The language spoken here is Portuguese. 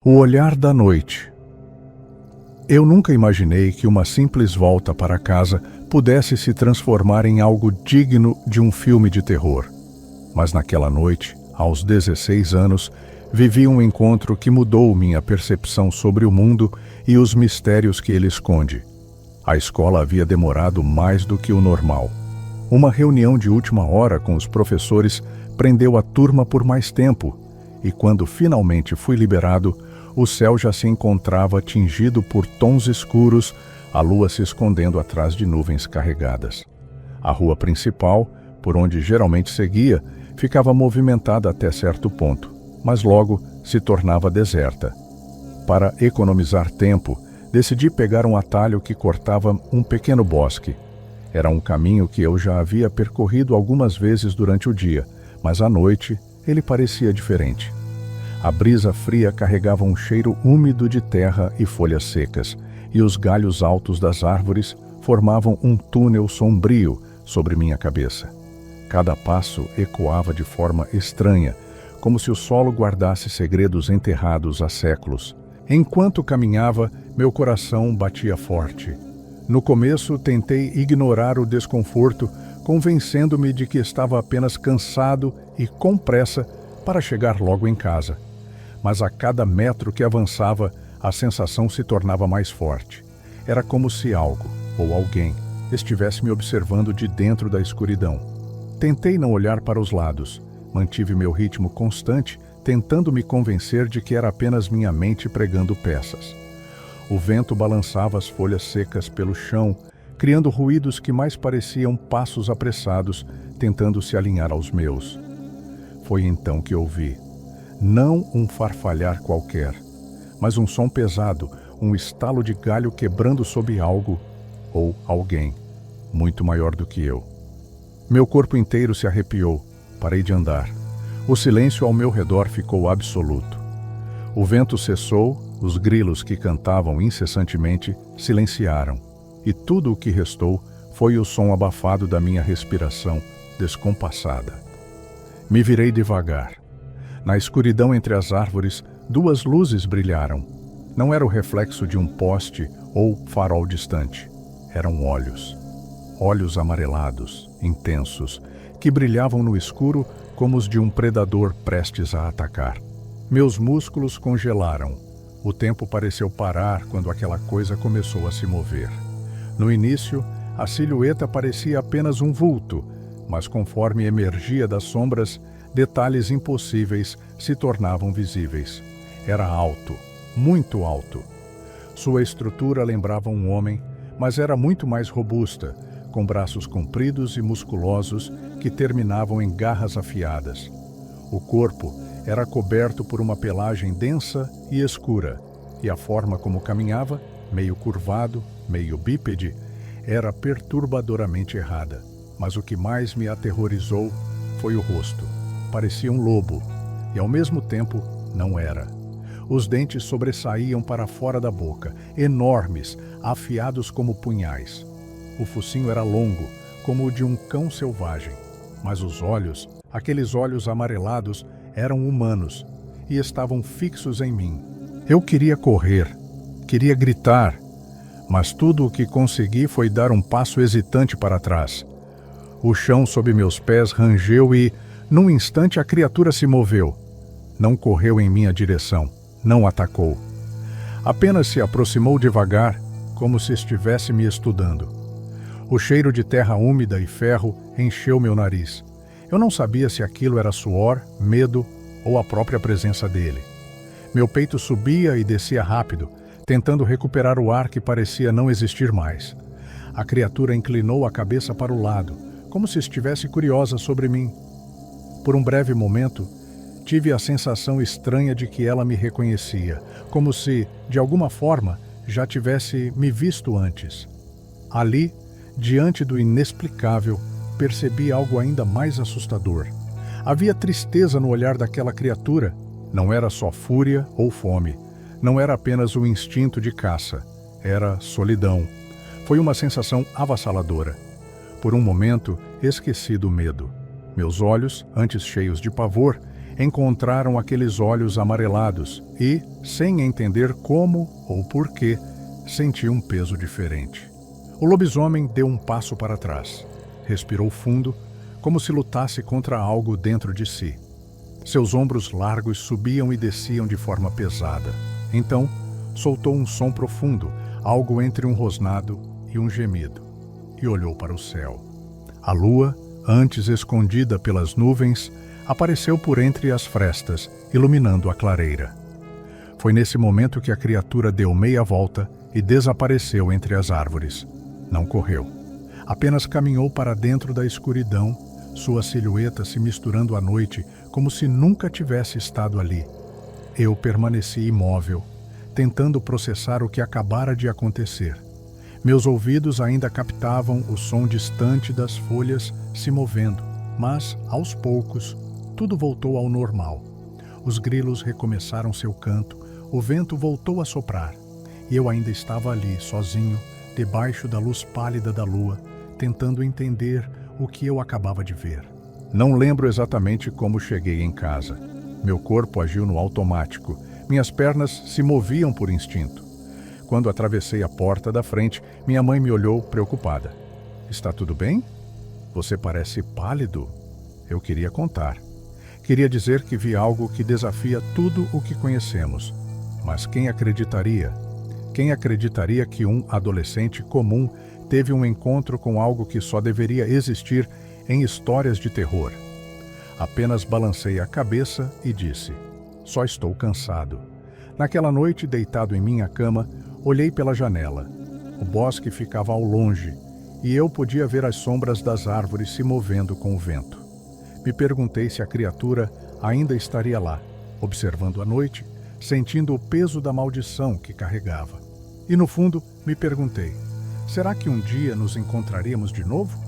O olhar da noite. Eu nunca imaginei que uma simples volta para casa pudesse se transformar em algo digno de um filme de terror. Mas naquela noite, aos 16 anos, vivi um encontro que mudou minha percepção sobre o mundo e os mistérios que ele esconde. A escola havia demorado mais do que o normal. Uma reunião de última hora com os professores prendeu a turma por mais tempo, e quando finalmente fui liberado, o céu já se encontrava tingido por tons escuros, a lua se escondendo atrás de nuvens carregadas. A rua principal, por onde geralmente seguia, ficava movimentada até certo ponto, mas logo se tornava deserta. Para economizar tempo, decidi pegar um atalho que cortava um pequeno bosque. Era um caminho que eu já havia percorrido algumas vezes durante o dia, mas à noite ele parecia diferente. A brisa fria carregava um cheiro úmido de terra e folhas secas, e os galhos altos das árvores formavam um túnel sombrio sobre minha cabeça. Cada passo ecoava de forma estranha, como se o solo guardasse segredos enterrados há séculos. Enquanto caminhava, meu coração batia forte. No começo, tentei ignorar o desconforto, convencendo-me de que estava apenas cansado e com pressa para chegar logo em casa. Mas a cada metro que avançava, a sensação se tornava mais forte. Era como se algo, ou alguém, estivesse me observando de dentro da escuridão. Tentei não olhar para os lados. Mantive meu ritmo constante, tentando me convencer de que era apenas minha mente pregando peças. O vento balançava as folhas secas pelo chão, criando ruídos que mais pareciam passos apressados, tentando se alinhar aos meus. Foi então que ouvi. Não um farfalhar qualquer, mas um som pesado, um estalo de galho quebrando sob algo ou alguém, muito maior do que eu. Meu corpo inteiro se arrepiou, parei de andar. O silêncio ao meu redor ficou absoluto. O vento cessou, os grilos que cantavam incessantemente silenciaram, e tudo o que restou foi o som abafado da minha respiração descompassada. Me virei devagar. Na escuridão entre as árvores, duas luzes brilharam. Não era o reflexo de um poste ou farol distante. Eram olhos. Olhos amarelados, intensos, que brilhavam no escuro como os de um predador prestes a atacar. Meus músculos congelaram. O tempo pareceu parar quando aquela coisa começou a se mover. No início, a silhueta parecia apenas um vulto, mas conforme emergia das sombras, detalhes impossíveis se tornavam visíveis. Era alto, muito alto. Sua estrutura lembrava um homem, mas era muito mais robusta, com braços compridos e musculosos que terminavam em garras afiadas. O corpo era coberto por uma pelagem densa e escura, e a forma como caminhava, meio curvado, meio bípede, era perturbadoramente errada. Mas o que mais me aterrorizou foi o rosto. Parecia um lobo, e ao mesmo tempo não era. Os dentes sobressaíam para fora da boca, enormes, afiados como punhais. O focinho era longo, como o de um cão selvagem, mas os olhos, aqueles olhos amarelados, eram humanos e estavam fixos em mim. Eu queria correr, queria gritar, mas tudo o que consegui foi dar um passo hesitante para trás. O chão sob meus pés rangeu e, num instante, a criatura se moveu. Não correu em minha direção, não atacou. Apenas se aproximou devagar, como se estivesse me estudando. O cheiro de terra úmida e ferro encheu meu nariz. Eu não sabia se aquilo era suor, medo ou a própria presença dele. Meu peito subia e descia rápido, tentando recuperar o ar que parecia não existir mais. A criatura inclinou a cabeça para o lado, como se estivesse curiosa sobre mim. Por um breve momento, tive a sensação estranha de que ela me reconhecia, como se, de alguma forma, já tivesse me visto antes. Ali, diante do inexplicável, percebi algo ainda mais assustador. Havia tristeza no olhar daquela criatura. Não era só fúria ou fome. Não era apenas o instinto de caça. Era solidão. Foi uma sensação avassaladora. Por um momento, esqueci do medo. Meus olhos, antes cheios de pavor, encontraram aqueles olhos amarelados e, sem entender como ou porquê, senti um peso diferente. O lobisomem deu um passo para trás. Respirou fundo, como se lutasse contra algo dentro de si. Seus ombros largos subiam e desciam de forma pesada. Então, soltou um som profundo, algo entre um rosnado e um gemido, e olhou para o céu. A lua, antes escondida pelas nuvens, apareceu por entre as frestas, iluminando a clareira. Foi nesse momento que a criatura deu meia volta e desapareceu entre as árvores. Não correu. Apenas caminhou para dentro da escuridão, sua silhueta se misturando à noite como se nunca tivesse estado ali. Eu permaneci imóvel, tentando processar o que acabara de acontecer. Meus ouvidos ainda captavam o som distante das folhas se movendo, mas, aos poucos, tudo voltou ao normal. Os grilos recomeçaram seu canto, o vento voltou a soprar, e eu ainda estava ali, sozinho, debaixo da luz pálida da lua, tentando entender o que eu acabava de ver. Não lembro exatamente como cheguei em casa. Meu corpo agiu no automático, minhas pernas se moviam por instinto. Quando atravessei a porta da frente, minha mãe me olhou preocupada. "Está tudo bem? Você parece pálido." Eu queria contar. Queria dizer que vi algo que desafia tudo o que conhecemos. Mas quem acreditaria? Quem acreditaria que um adolescente comum teve um encontro com algo que só deveria existir em histórias de terror? Apenas balancei a cabeça e disse: "Só estou cansado." Naquela noite, deitado em minha cama, olhei pela janela. O bosque ficava ao longe, e eu podia ver as sombras das árvores se movendo com o vento. Me perguntei se a criatura ainda estaria lá, observando a noite, sentindo o peso da maldição que carregava. E no fundo, me perguntei: será que um dia nos encontraríamos de novo?